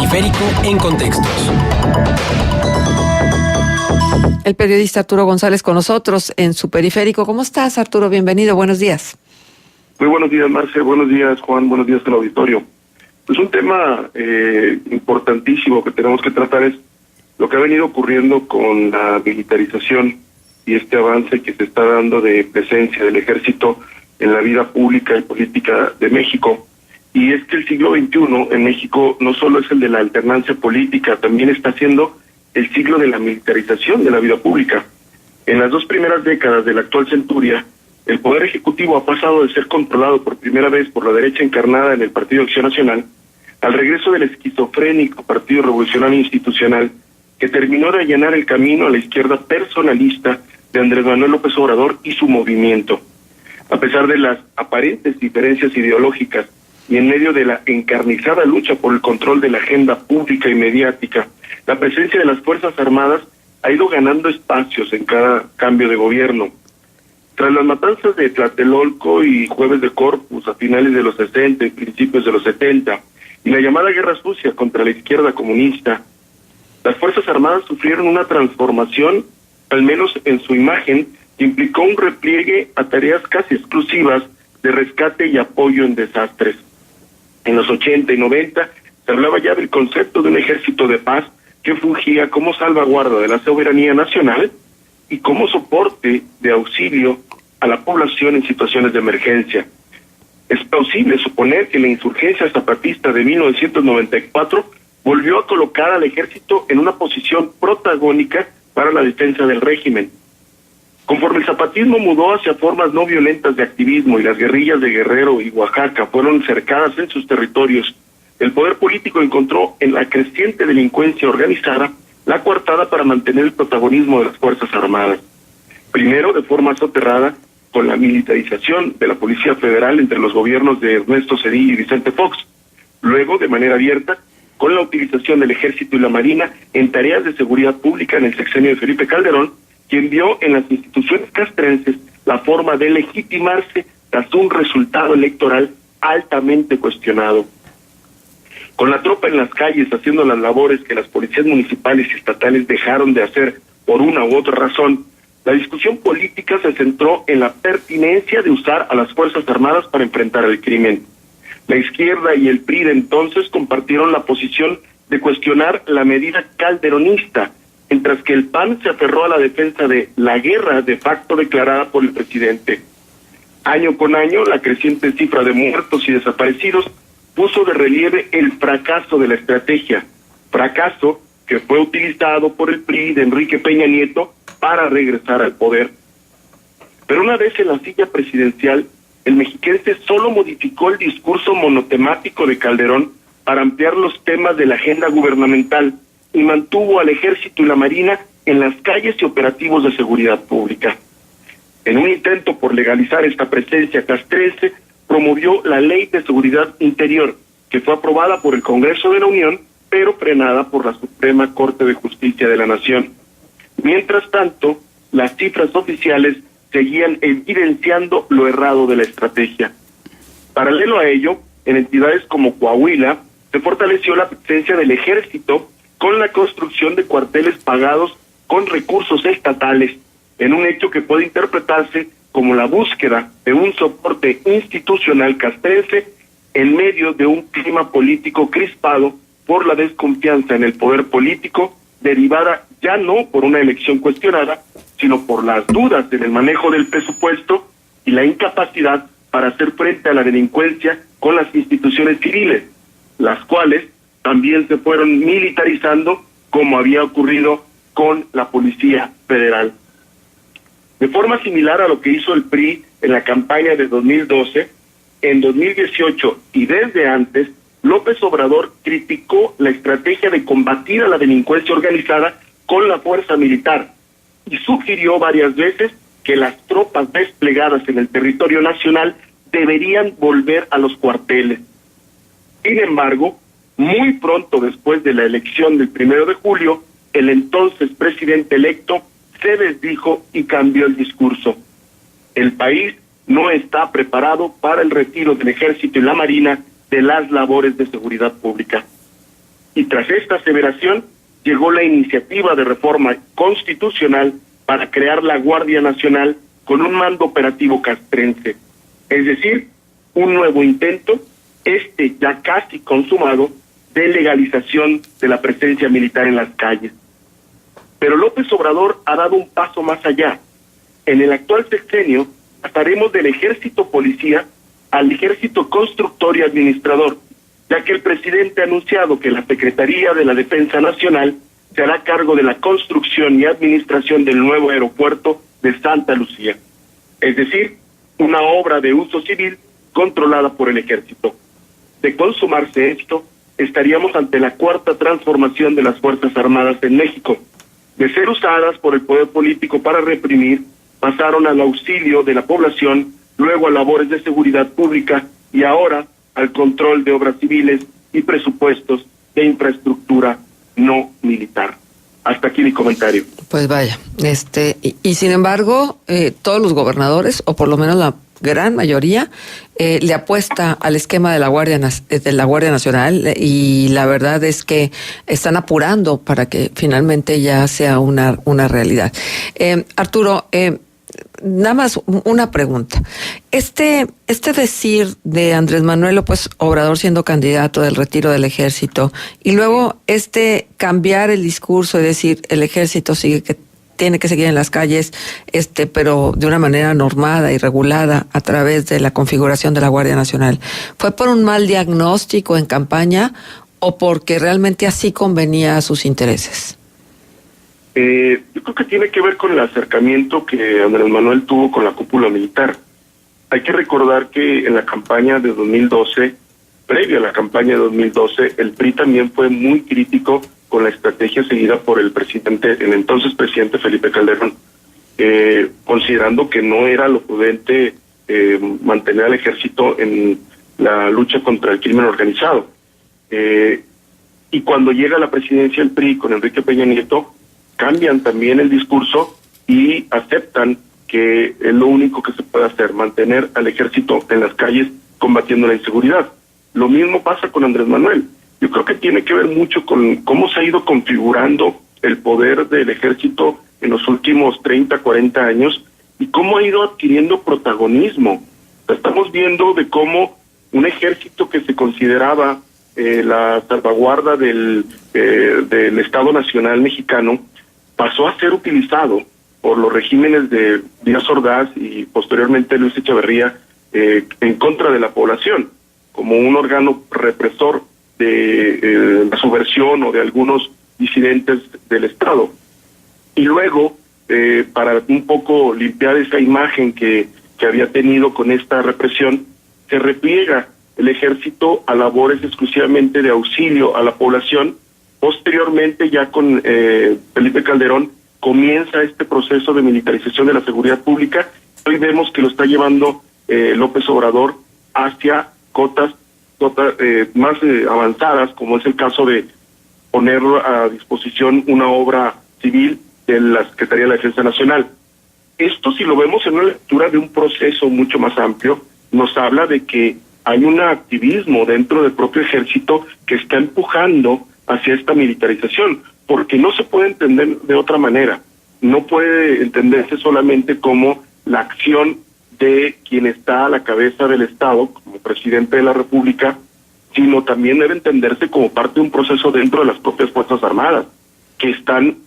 Periférico en Contextos. El periodista Arturo González con nosotros en su Periférico. ¿Cómo estás, Arturo? Bienvenido, buenos días. Muy buenos días, Marce, buenos días, Juan, buenos días al auditorio. Pues un tema importantísimo que tenemos que tratar es lo que ha venido ocurriendo con la militarización y este avance que se está dando de presencia del ejército en la vida pública y política de México. Y es que el siglo XXI en México no solo es el de la alternancia política, también está siendo el siglo de la militarización de la vida pública. En las 2 primeras décadas de la actual centuria, el Poder Ejecutivo ha pasado de ser controlado por primera vez por la derecha encarnada en el Partido Acción Nacional, al regreso del esquizofrénico Partido Revolucionario Institucional, que terminó de allanar el camino a la izquierda personalista de Andrés Manuel López Obrador y su movimiento. A pesar de las aparentes diferencias ideológicas y en medio de la encarnizada lucha por el control de la agenda pública y mediática, la presencia de las Fuerzas Armadas ha ido ganando espacios en cada cambio de gobierno. Tras las matanzas de Tlatelolco y Jueves de Corpus a finales de los 60 y principios de los 70, y la llamada Guerra Sucia contra la izquierda comunista, las Fuerzas Armadas sufrieron una transformación, al menos en su imagen, que implicó un repliegue a tareas casi exclusivas de rescate y apoyo en desastres. En los 80 y 90 se hablaba ya del concepto de un ejército de paz que fungía como salvaguarda de la soberanía nacional y como soporte de auxilio a la población en situaciones de emergencia. Es plausible suponer que la insurgencia zapatista de 1994 volvió a colocar al ejército en una posición protagónica para la defensa del régimen. Conforme el zapatismo mudó hacia formas no violentas de activismo y las guerrillas de Guerrero y Oaxaca fueron cercadas en sus territorios, el poder político encontró en la creciente delincuencia organizada la coartada para mantener el protagonismo de las Fuerzas Armadas. Primero, de forma soterrada, con la militarización de la Policía Federal entre los gobiernos de Ernesto Zedillo y Vicente Fox. Luego, de manera abierta, con la utilización del Ejército y la Marina en tareas de seguridad pública en el sexenio de Felipe Calderón, quien vio en las instituciones castrenses la forma de legitimarse tras un resultado electoral altamente cuestionado. Con la tropa en las calles haciendo las labores que las policías municipales y estatales dejaron de hacer por una u otra razón, la discusión política se centró en la pertinencia de usar a las Fuerzas Armadas para enfrentar el crimen. La izquierda y el PRI de entonces compartieron la posición de cuestionar la medida calderonista, mientras que el PAN se aferró a la defensa de la guerra de facto declarada por el presidente. Año con año, la creciente cifra de muertos y desaparecidos puso de relieve el fracaso de la estrategia, fracaso que fue utilizado por el PRI de Enrique Peña Nieto para regresar al poder. Pero una vez en la silla presidencial, el mexiquense solo modificó el discurso monotemático de Calderón para ampliar los temas de la agenda gubernamental y mantuvo al Ejército y la Marina en las calles y operativos de seguridad pública. En un intento por legalizar esta presencia castrense, promovió la Ley de Seguridad Interior, que fue aprobada por el Congreso de la Unión, pero frenada por la Suprema Corte de Justicia de la Nación. Mientras tanto, las cifras oficiales seguían evidenciando lo errado de la estrategia. Paralelo a ello, en entidades como Coahuila, se fortaleció la presencia del Ejército con la construcción de cuarteles pagados con recursos estatales, en un hecho que puede interpretarse como la búsqueda de un soporte institucional castrense en medio de un clima político crispado por la desconfianza en el poder político, derivada ya no por una elección cuestionada, sino por las dudas en el manejo del presupuesto y la incapacidad para hacer frente a la delincuencia con las instituciones civiles, las cuales también se fueron militarizando, como había ocurrido con la Policía Federal. De forma similar a lo que hizo el PRI en la campaña de 2012, en 2018 y desde antes, López Obrador criticó la estrategia de combatir a la delincuencia organizada con la fuerza militar y sugirió varias veces que las tropas desplegadas en el territorio nacional deberían volver a los cuarteles. Sin embargo, muy pronto después de la elección del 1 de julio, el entonces presidente electo se desdijo y cambió el discurso. El país no está preparado para el retiro del Ejército y la Marina de las labores de seguridad pública. Y tras esta aseveración, llegó la iniciativa de reforma constitucional para crear la Guardia Nacional con un mando operativo castrense. Es decir, un nuevo intento, ya casi consumado, de legalización de la presencia militar en las calles. Pero López Obrador ha dado un paso más allá. En el actual sexenio pasaremos del ejército policía al ejército constructor y administrador, ya que el presidente ha anunciado que la Secretaría de la Defensa Nacional se hará cargo de la construcción y administración del nuevo aeropuerto de Santa Lucía. Es decir, una obra de uso civil controlada por el ejército. De consumarse esto, estaríamos ante la cuarta transformación de las Fuerzas Armadas en México. De ser usadas por el poder político para reprimir, pasaron al auxilio de la población, luego a labores de seguridad pública y ahora al control de obras civiles y presupuestos de infraestructura no militar. Hasta aquí mi comentario. Pues vaya, y sin embargo, todos los gobernadores, o por lo menos la gran mayoría, le apuesta al esquema de la Guardia Nacional, y la verdad es que están apurando para que finalmente ya sea una realidad. Arturo, nada más una pregunta. Este decir de Andrés Manuel López Obrador siendo candidato del retiro del ejército, y luego cambiar el discurso y decir el ejército tiene que seguir en las calles, pero de una manera normada y regulada a través de la configuración de la Guardia Nacional, ¿fue por un mal diagnóstico en campaña o porque realmente así convenía a sus intereses? Yo creo que tiene que ver con el acercamiento que Andrés Manuel tuvo con la cúpula militar. Hay que recordar que en la campaña de 2012, previo a la campaña de 2012, el PRI también fue muy crítico con la estrategia seguida por el entonces presidente Felipe Calderón, considerando que no era lo prudente mantener al ejército en la lucha contra el crimen organizado. Y cuando llega a la presidencia el PRI con Enrique Peña Nieto, cambian también el discurso y aceptan que es lo único que se puede hacer, mantener al ejército en las calles combatiendo la inseguridad. Lo mismo pasa con Andrés Manuel. Yo creo que tiene que ver mucho con cómo se ha ido configurando el poder del ejército en los últimos 30, 40 años y cómo ha ido adquiriendo protagonismo. Estamos viendo de cómo un ejército que se consideraba la salvaguarda del Estado Nacional mexicano pasó a ser utilizado por los regímenes de Díaz Ordaz y posteriormente Luis Echeverría en contra de la población, como un órgano represor de la subversión o de algunos disidentes del Estado. Y luego, para un poco limpiar esa imagen que había tenido con esta represión, se repliega el ejército a labores exclusivamente de auxilio a la población. Posteriormente, ya con Felipe Calderón, comienza este proceso de militarización de la seguridad pública. Hoy vemos que lo está llevando López Obrador hacia cotas más avanzadas, como es el caso de poner a disposición una obra civil de la Secretaría de la Defensa Nacional. Esto, si lo vemos en una lectura de un proceso mucho más amplio, nos habla de que hay un activismo dentro del propio ejército que está empujando hacia esta militarización, porque no se puede entender de otra manera. No puede entenderse solamente como la acción de quien está a la cabeza del Estado, como presidente de la República, sino también debe entenderse como parte de un proceso dentro de las propias Fuerzas Armadas, que están,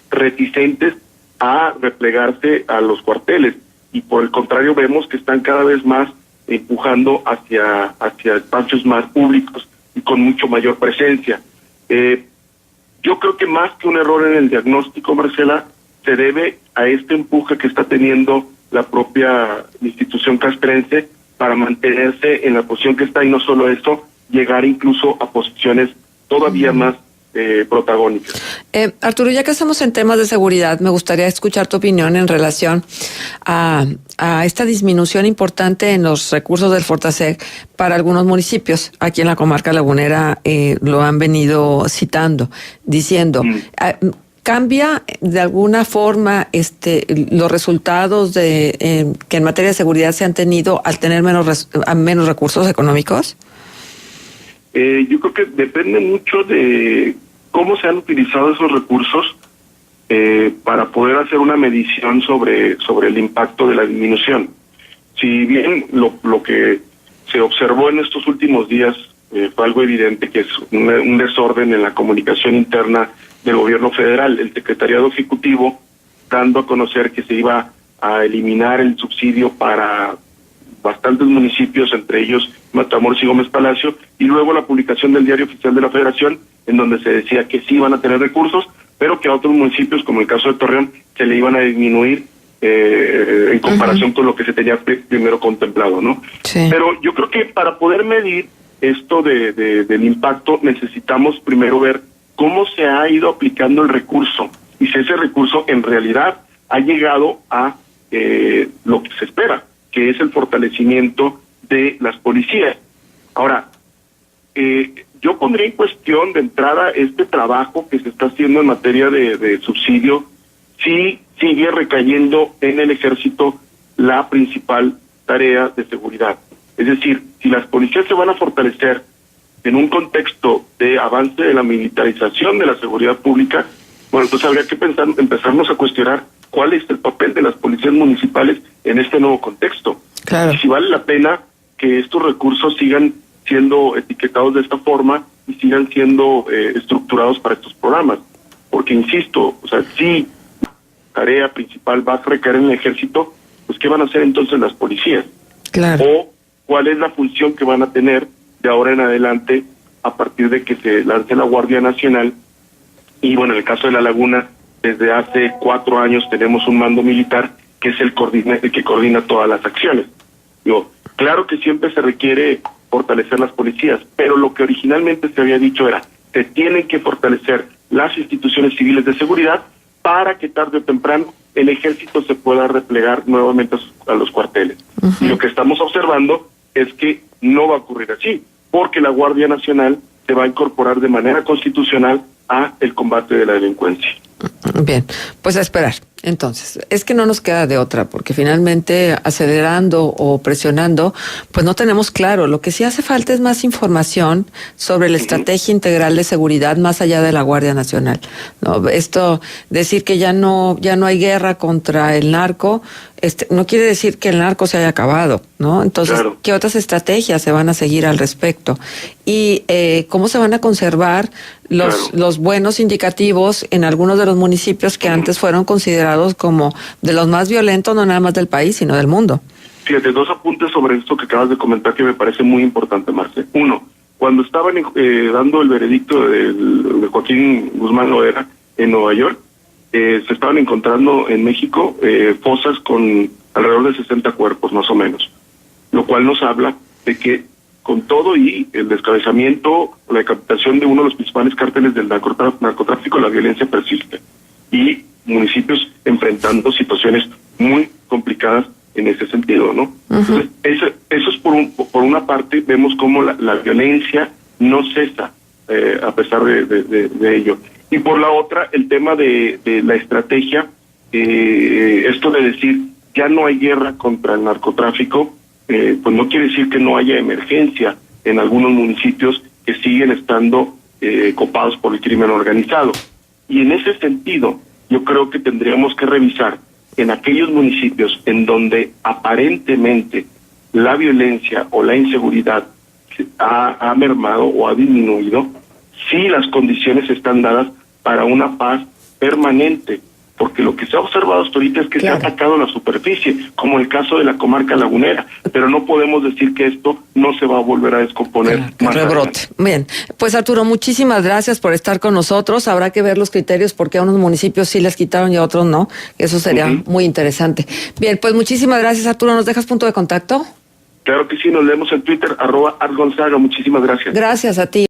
reticentes a replegarse a los cuarteles, y por el contrario vemos que están cada vez más empujando hacia espacios más públicos y con mucho mayor presencia. Yo creo que más que un error en el diagnóstico, Marcela, se debe a este empuje que está teniendo la propia institución castrense para mantenerse en la posición que está, y no solo eso, llegar incluso a posiciones todavía más protagónicas. Arturo, ya que estamos en temas de seguridad, me gustaría escuchar tu opinión en relación a esta disminución importante en los recursos del Fortaseg para algunos municipios. Aquí en la comarca lagunera lo han venido citando, diciendo... ¿Cambia de alguna forma los resultados que en materia de seguridad se han tenido al tener menos recursos económicos? Yo creo que depende mucho de cómo se han utilizado esos recursos para poder hacer una medición sobre el impacto de la disminución. Si bien lo que se observó en estos últimos días fue algo evidente, que es un desorden en la comunicación interna del gobierno federal, el secretariado ejecutivo dando a conocer que se iba a eliminar el subsidio para bastantes municipios, entre ellos Matamoros y Gómez Palacio, y luego la publicación del Diario Oficial de la Federación, en donde se decía que sí iban a tener recursos, pero que a otros municipios, como el caso de Torreón, se le iban a disminuir en comparación con lo que se tenía primero contemplado, ¿no? Sí. Pero yo creo que para poder medir esto del impacto, necesitamos primero ver cómo se ha ido aplicando el recurso, y si ese recurso en realidad ha llegado a lo que se espera, que es el fortalecimiento de las policías. Ahora, yo pondría en cuestión de entrada este trabajo que se está haciendo en materia de subsidio, si sigue recayendo en el ejército la principal tarea de seguridad. Es decir, si las policías se van a fortalecer en un contexto de avance de la militarización de la seguridad pública, bueno, entonces habría que empezarnos a cuestionar cuál es el papel de las policías municipales en este nuevo contexto. Claro. Y si vale la pena que estos recursos sigan siendo etiquetados de esta forma y sigan siendo estructurados para estos programas. Porque, insisto, o sea, si la tarea principal va a recaer en el ejército, pues ¿qué van a hacer entonces las policías? Claro. O cuál es la función que van a tener de ahora en adelante a partir de que se lance la Guardia Nacional. Y bueno, en el caso de La Laguna, desde hace 4 años tenemos un mando militar que es el que coordina todas las acciones. Digo, claro que siempre se requiere fortalecer las policías, pero lo que originalmente se había dicho era, se tienen que fortalecer las instituciones civiles de seguridad para que tarde o temprano el ejército se pueda replegar nuevamente a los cuarteles. Y lo que estamos observando es que no va a ocurrir así, porque la Guardia Nacional se va a incorporar de manera constitucional a el combate de la delincuencia. Bien, pues a esperar. Entonces, es que no nos queda de otra, porque finalmente acelerando o presionando, pues no tenemos claro. Lo que sí hace falta es más información sobre la estrategia integral de seguridad más allá de la Guardia Nacional. No, esto, decir que ya no hay guerra contra el narco, no quiere decir que el narco se haya acabado, ¿no? Entonces, claro, ¿qué otras estrategias se van a seguir al respecto? Y cómo se van a conservar los buenos indicativos en algunos de los municipios que antes fueron considerados como de los más violentos, no nada más del país, sino del mundo. Fíjate, 2 apuntes sobre esto que acabas de comentar que me parece muy importante, Marce. Uno, cuando estaban dando el veredicto de Joaquín Guzmán Loera en Nueva York, se estaban encontrando en México fosas con alrededor de 60 cuerpos, más o menos, lo cual nos habla de que con todo y el descabezamiento o la decapitación de uno de los principales cárteles del narcotráfico, la violencia persiste. Y municipios enfrentando situaciones muy complicadas en ese sentido, ¿no? Entonces, eso es por una parte, vemos cómo la violencia no cesa a pesar de ello. Y por la otra, el tema de la estrategia, esto de decir, ya no hay guerra contra el narcotráfico, pues no quiere decir que no haya emergencia en algunos municipios que siguen estando copados por el crimen organizado. Y en ese sentido, yo creo que tendríamos que revisar en aquellos municipios en donde aparentemente la violencia o la inseguridad ha mermado o ha disminuido, si las condiciones están dadas para una paz permanente, porque lo que se ha observado hasta ahorita es que claro, se ha atacado la superficie, como el caso de la comarca lagunera, pero no podemos decir que esto no se va a volver a descomponer. Claro, más rebrote. Bien, pues Arturo, muchísimas gracias por estar con nosotros. Habrá que ver los criterios porque a unos municipios sí les quitaron y a otros no. Eso sería muy interesante. Bien, pues muchísimas gracias, Arturo. ¿Nos dejas punto de contacto? Claro que sí, nos leemos en Twitter, @ArtGonzaga. Muchísimas gracias. Gracias a ti.